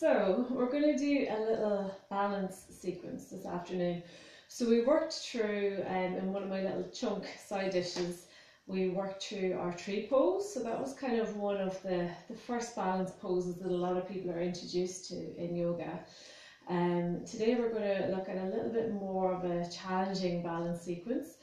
So we're going to do a little balance sequence this afternoon. So we worked through, in one of my little chunk side dishes, we worked through our tree pose. So that was kind of one of the first balance poses that a lot of people are introduced to in yoga. Today we're going to look at a little bit more of a challenging balance sequence.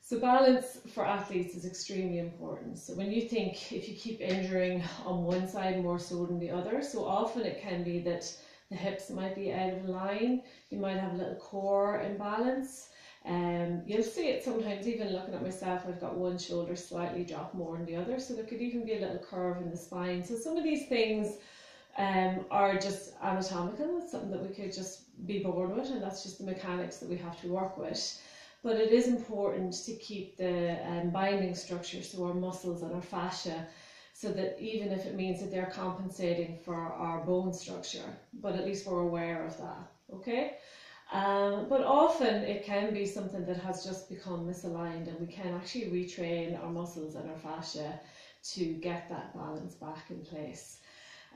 So balance for athletes is extremely important. So when you think, if you keep injuring on one side more so than the other, so often it can be that the hips might be out of line, you might have a little core imbalance. You'll see it sometimes, even looking at myself, I've got one shoulder slightly dropped more than the other, so there could even be a little curve in the spine. So some of these things are just anatomical. It's something that we could just be born with, and that's just the mechanics that we have to work with. But it is important to keep the binding structure, so our muscles and our fascia, so that even if it means that they're compensating for our bone structure, but at least we're aware of that, okay? But often it can be something that has just become misaligned, and we can actually retrain our muscles and our fascia to get that balance back in place.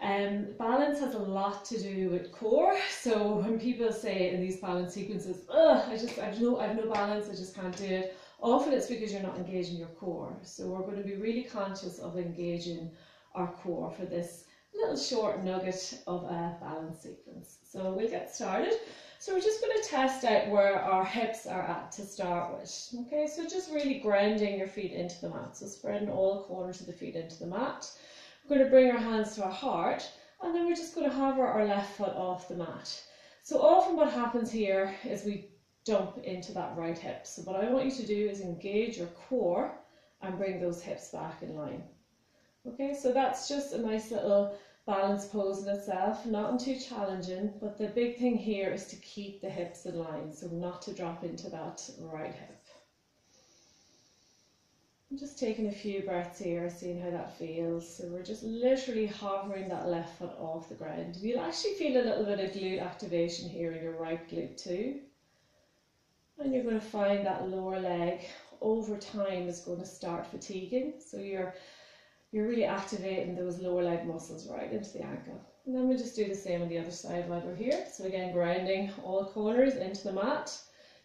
Balance has a lot to do with core. So when people say in these balance sequences, I've no balance, I just can't do it, often it's because you're not engaging your core. So we're going to be really conscious of engaging our core for this little short nugget of a balance sequence. So we'll get started. So we're just going to test out where our hips are at to start with. Okay, so just really grounding your feet into the mat. So spreading all corners of the feet into the mat. We're going to bring our hands to our heart, and then we're just going to hover our left foot off the mat. So often what happens here is we dump into that right hip. So what I want you to do is engage your core and bring those hips back in line. Okay, so that's just a nice little balance pose in itself, not too challenging, but the big thing here is to keep the hips in line, so not to drop into that right hip. I'm just taking a few breaths here, seeing how that feels. So we're just literally hovering that left foot off the ground. You'll actually feel a little bit of glute activation here in your right glute too. And you're going to find that lower leg over time is going to start fatiguing. So you're really activating those lower leg muscles right into the ankle. And then we'll just do the same on the other side while we're here. So again, grounding all corners into the mat,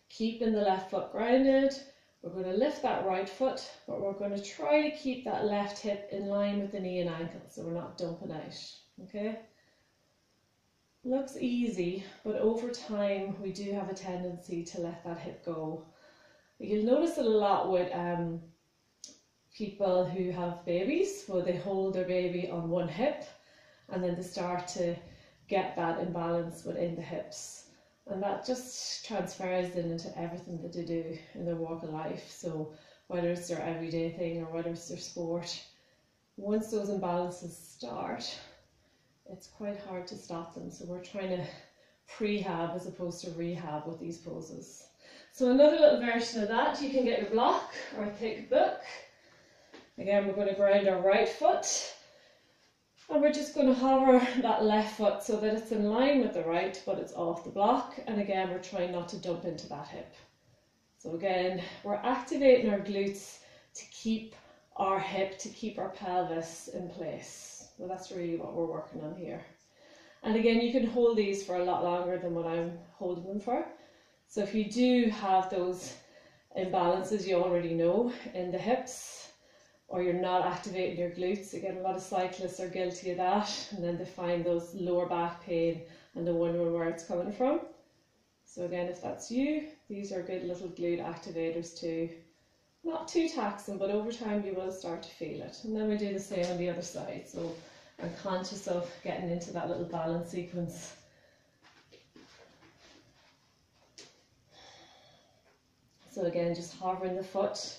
keeping the left foot grounded. We're going to lift that right foot, but we're going to try to keep that left hip in line with the knee and ankle, so we're not dumping out, okay? Looks easy, but over time we do have a tendency to let that hip go. You'll notice it a lot with people who have babies, where they hold their baby on one hip, and then they start to get that imbalance within the hips. And that just transfers into everything that they do in their walk of life. So whether it's their everyday thing or whether it's their sport, once those imbalances start, it's quite hard to stop them. So we're trying to prehab as opposed to rehab with these poses. So another little version of that, you can get your block or a thick book. Again, we're going to ground our right foot. And we're just going to hover that left foot so that it's in line with the right, but it's off the block. And again, we're trying not to dump into that hip. So again, we're activating our glutes to keep our hip, to keep our pelvis in place. So that's really what we're working on here. And again, you can hold these for a lot longer than what I'm holding them for. So if you do have those imbalances you already know in the hips, or you're not activating your glutes, again, a lot of cyclists are guilty of that, and then they find those lower back pain and they're wondering where it's coming from. So again, if that's you, these are good little glute activators too. Not too taxing, but over time you will start to feel it. And then we do the same on the other side. So I'm conscious of getting into that little balance sequence. So again, just hovering the foot,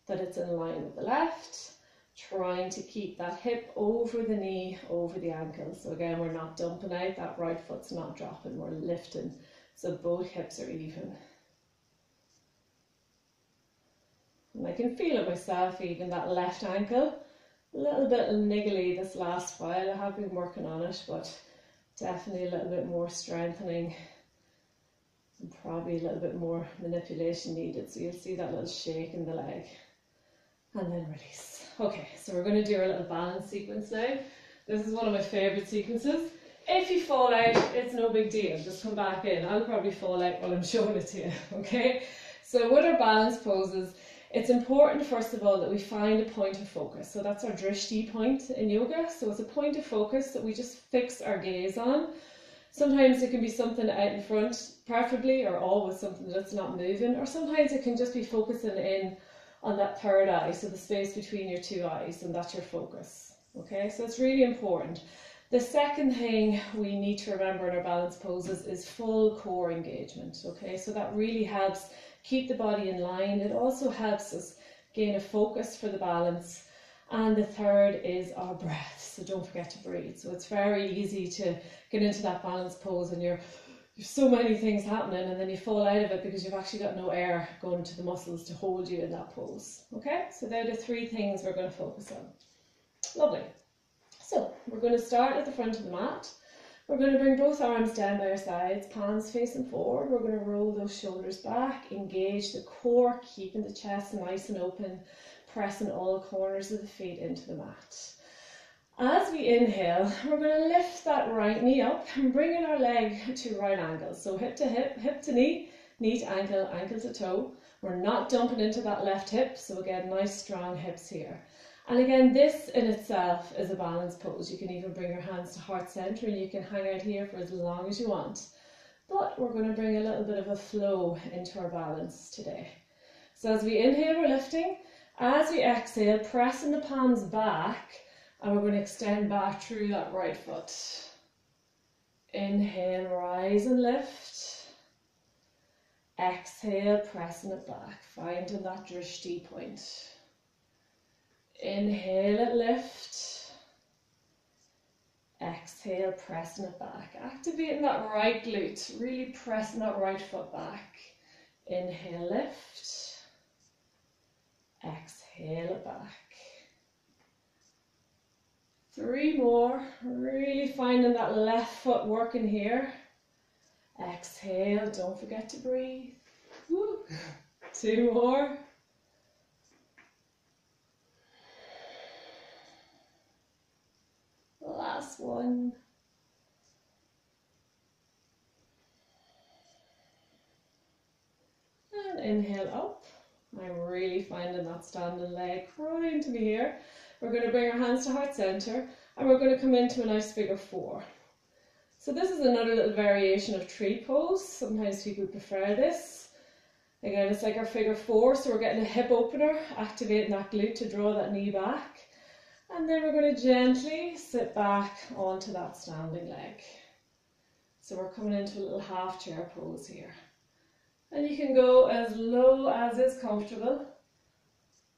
that it's in line with the left, trying to keep that hip over the knee, over the ankle. So again, we're not dumping out, that right foot's not dropping, we're lifting, so both hips are even. And I can feel it myself, even that left ankle, a little bit niggly this last while. I have been working on it, but definitely a little bit more strengthening and probably a little bit more manipulation needed. So you'll see that little shake in the leg. And then release. Okay, so we're going to do our little balance sequence now. This is one of my favourite sequences. If you fall out, it's no big deal, just come back in. I'll probably fall out while I'm showing it to you, okay? So with our balance poses, it's important first of all that we find a point of focus. So that's our drishti point in yoga. So it's a point of focus that we just fix our gaze on. Sometimes it can be something out in front, preferably, or always something that's not moving, or sometimes it can just be focusing in on that third eye, so the space between your two eyes, and that's your focus. Okay, so it's really important. The second thing we need to remember in our balance poses is full core engagement. Okay, so that really helps keep the body in line. It also helps us gain a focus for the balance. And the third is our breath, so don't forget to breathe. So it's very easy to get into that balance pose and you've so many things happening and then you fall out of it because you've actually got no air going to the muscles to hold you in that pose. Okay, so they're the three things we're going to focus on. Lovely. So we're going to start at the front of the mat. We're going to bring both arms down by our sides, palms facing forward. We're going to roll those shoulders back, engage the core, keeping the chest nice and open, pressing all corners of the feet into the mat. As we inhale, we're going to lift that right knee up and bringing our leg to right angle. So hip to hip, hip to knee, knee to ankle, ankle to toe. We're not dumping into that left hip, so again, nice strong hips here. And again, this in itself is a balance pose. You can even bring your hands to heart center and you can hang out here for as long as you want. But we're going to bring a little bit of a flow into our balance today. So as we inhale, we're lifting. As we exhale, pressing the palms back, and we're going to extend back through that right foot. Inhale, rise and lift. Exhale, pressing it back, finding that drishti point. Inhale it, lift. Exhale, pressing it back. Activating that right glute, really pressing that right foot back. Inhale, lift. Exhale it back. 3 more, really finding that left foot working here. Exhale, don't forget to breathe. Woo. 2 more. Last one. And inhale up. I'm really finding that standing leg crying to me here. We're going to bring our hands to heart center and we're going to come into a nice figure 4. So this is another little variation of tree pose. Sometimes people prefer this. Again, it's like our figure 4, so we're getting a hip opener, activating that glute to draw that knee back. And then we're going to gently sit back onto that standing leg. So we're coming into a little half chair pose here. And you can go as low as is comfortable,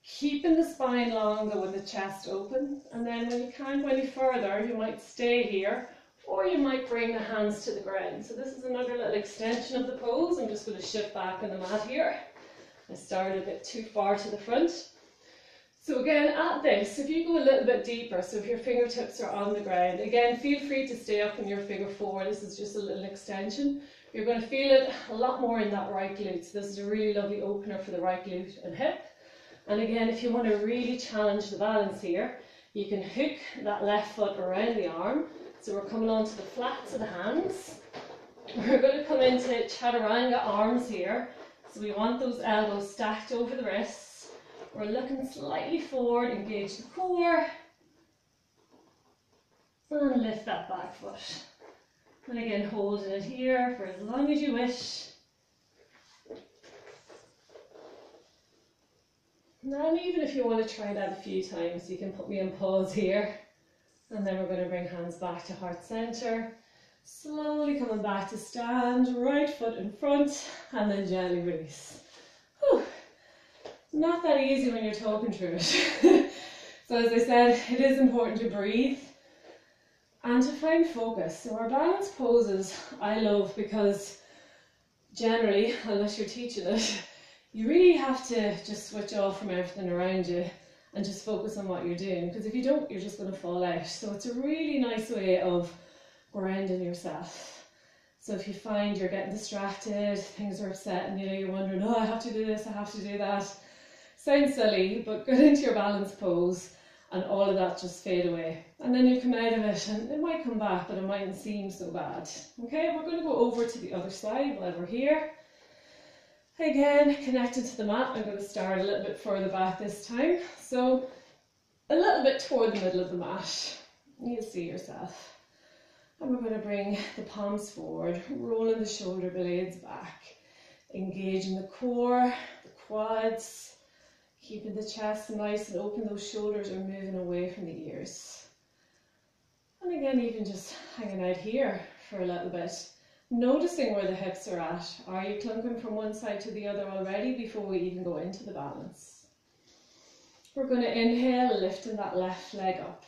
keeping the spine long though with the chest open. And then when you can't go any further, you might stay here or you might bring the hands to the ground. So this is another little extension of the pose. I'm just going to shift back on the mat here. I started a bit too far to the front. So again, at this, if you go a little bit deeper, so if your fingertips are on the ground, again, feel free to stay up in your figure 4. This is just a little extension. You're going to feel it a lot more in that right glute. So this is a really lovely opener for the right glute and hip. And again, if you want to really challenge the balance here, you can hook that left foot around the arm. So we're coming onto the flats of the hands. We're going to come into chaturanga arms here. So we want those elbows stacked over the wrists. We're looking slightly forward, engage the core, and lift that back foot. And again, holding it here for as long as you wish. And even if you want to try that a few times, you can put me on pause here. And then we're going to bring hands back to heart center. Slowly coming back to stand, right foot in front, and then gently release. Whew. Not that easy when you're talking through it. So as I said, it is important to breathe and to find focus. So our balance poses I love because generally, unless you're teaching it, you really have to just switch off from everything around you and just focus on what you're doing, because if you don't, you're just going to fall out. So it's a really nice way of grounding yourself. So if you find you're getting distracted, things are upset, and you're wondering, oh, I have to do this, I have to do that. Sounds silly, but get into your balance pose and all of that just fade away. And then you come out of it and it might come back, but it mightn't seem so bad. Okay, we're going to go over to the other side while we're here. Again, connected to the mat, I'm going to start a little bit further back this time. So a little bit toward the middle of the mat. You'll see yourself. And we're going to bring the palms forward, rolling the shoulder blades back, engaging the core, the quads, keeping the chest nice and open. Those shoulders are moving away from the ears. And again, even just hanging out here for a little bit, noticing where the hips are at. Are you clunking from one side to the other already before we even go into the balance? We're going to inhale, lifting that left leg up.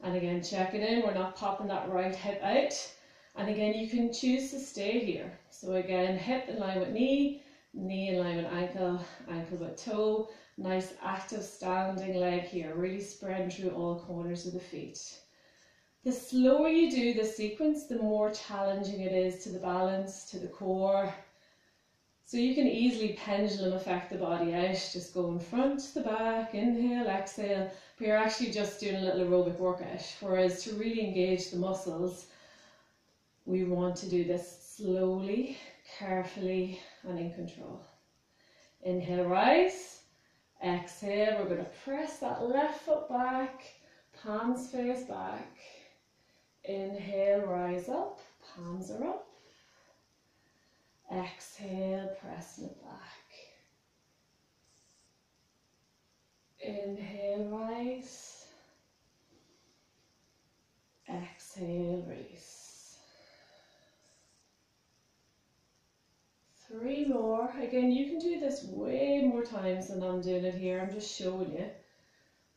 And again, checking in, we're not popping that right hip out. And again, you can choose to stay here. So again, hip in line with knee, knee in line with ankle, ankle with toe. Nice active standing leg here, really spreading through all corners of the feet. The slower you do this sequence, the more challenging it is to the balance, to the core. So you can easily pendulum affect the body out, just going front to the back, inhale, exhale, but you're actually just doing a little aerobic workout. Whereas to really engage the muscles, we want to do this slowly, carefully, and in control. Inhale, rise. Exhale, we're going to press that left foot back, palms face back. Inhale, rise up, palms are up. Exhale, pressing it back. Inhale, rise. Exhale, release. 3 more. Again, you can do this way more times than I'm doing it here. I'm just showing you.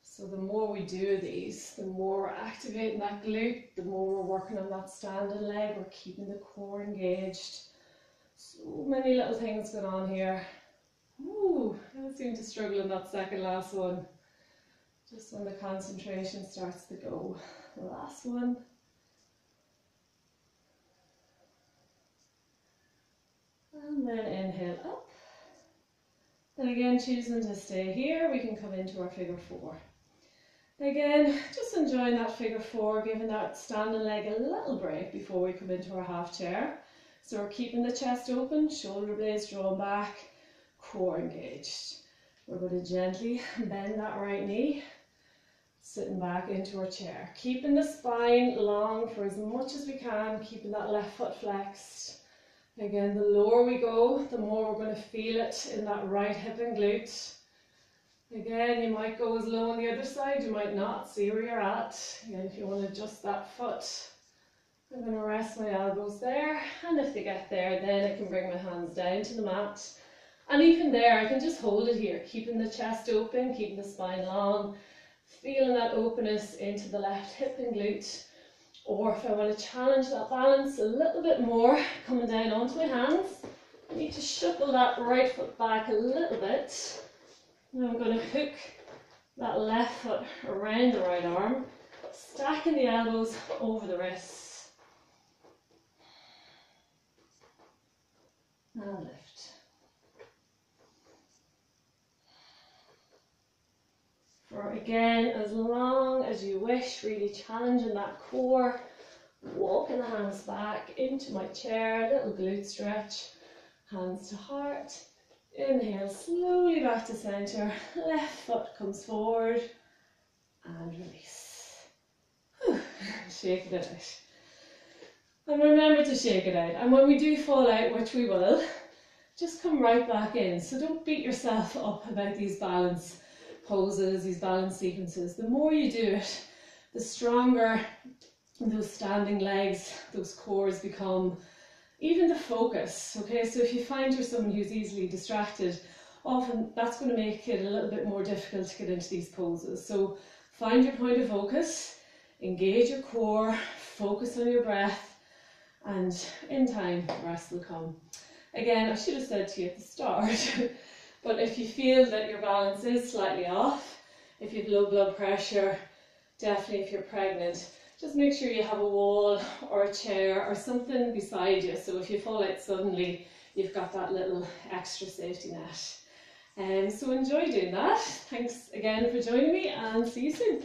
So the more we do these, the more we're activating that glute, the more we're working on that standing leg, we're keeping the core engaged. So many little things going on here. Ooh, I seem to struggle in that second last one. Just when the concentration starts to go. The last one. And then inhale up. And again, choosing to stay here, we can come into our figure 4. Again, just enjoying that figure 4, giving that standing leg a little break before we come into our half chair. So we're keeping the chest open, shoulder blades drawn back, core engaged. We're going to gently bend that right knee, sitting back into our chair. Keeping the spine long for as much as we can, keeping that left foot flexed. Again, the lower we go, the more we're going to feel it in that right hip and glute. Again, you might go as low on the other side, you might not. See where you're at. Again, if you want to adjust that foot, I'm going to rest my elbows there. And if they get there, then I can bring my hands down to the mat. And even there, I can just hold it here, keeping the chest open, keeping the spine long, feeling that openness into the left hip and glute. Or if I want to challenge that balance a little bit more, coming down onto my hands, I need to shuffle that right foot back a little bit. Now I'm going to hook that left foot around the right arm, stacking the elbows over the wrists. And lift. For again, as long as you wish, really challenging that core, walking the hands back into my chair, little glute stretch, hands to heart. Inhale slowly back to centre, left foot comes forward and release. Whew. Shake it out. And remember to shake it out. And when we do fall out, which we will, just come right back in. So don't beat yourself up about these balance poses, these balance sequences. The more you do it, the stronger those standing legs, those cores become. Even the focus, okay, so if you find you're someone who's easily distracted, often that's going to make it a little bit more difficult to get into these poses. So find your point of focus, engage your core, focus on your breath, and in time, the rest will come. Again, I should have said to you at the start, but if you feel that your balance is slightly off, if you have low blood pressure, definitely if you're pregnant, just make sure you have a wall or a chair or something beside you, so if you fall out suddenly, you've got that little extra safety net. So enjoy doing that. Thanks again for joining me, and see you soon.